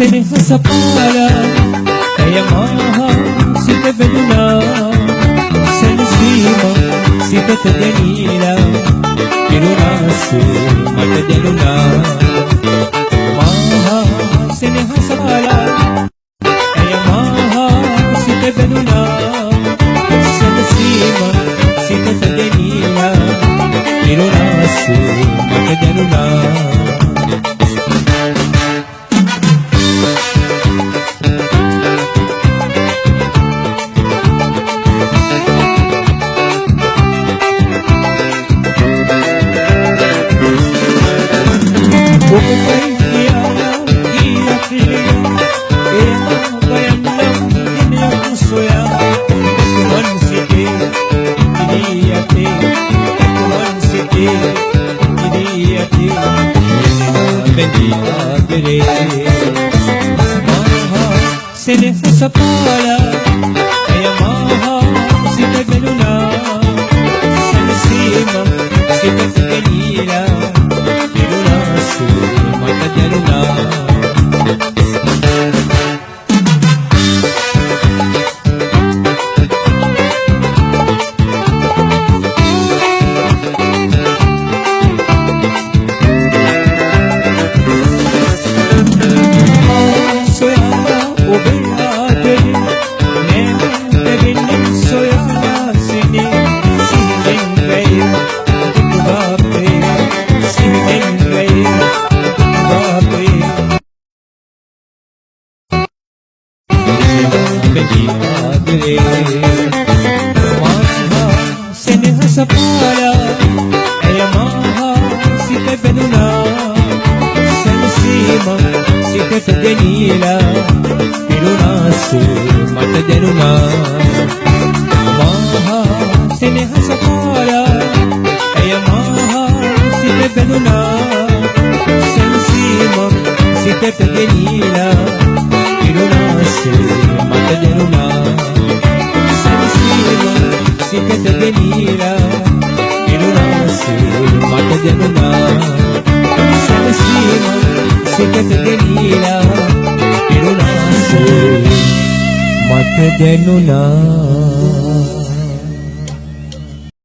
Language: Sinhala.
සෙනෙහස පාලා ඇය මහා සිත බැඳුනා සැනසීම සිතට දැනීලා පිරුණාසේ මට දැනුණා මහා සෙනෙහස පාලා ඇය මහා සිත බැඳුනා සැනසීම සිතට දැනීලා පිරුණාසේ මට දැනුණා සෙනෙහස පාලා ඇය මහා සිත බැඳුනා සැනසීම සිතට දැනීලා පිරුණාසේ මට දැනුණා සෙනෙහස පාලා ඇය මහා සිත බැඳුනා සැනසීම සිතට දැනීලා පිරුණාසේ මට දැනුණා මහා සෙනෙහස පාලා ඇය මහා සිත බැඳුනා සැනසීම සිතට දැනීලා පිරුණාසේ මට දැනුණා සිතට දැනීලා පිරුණාසේ මට දැනුණා සැනසීම සිතට දැනීලා පිරුණාසේ මට දැනුණා